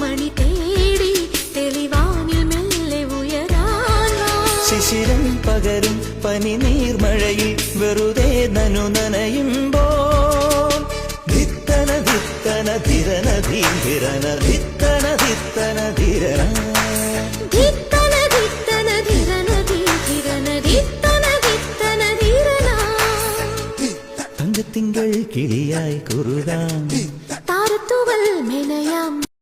മണി തേടി തെളിവാനിൽ മെല്ലെ ഉയരാൻ ശിശിരം പകരും പനി നീർമഴയിൽ വെറുതെ നനു നനയുമ്പോൾ ധിത്തന ധിത്തന ധിരന ധീരന ധിത്തന ധിത്തന ധിരന ധിത്തന ധിത്തന ധിരന ധീരന ധിത്തന ധിത്തന ധീരന തങ്കത്തിങ്കൾ കിളിയായി കുറുകാം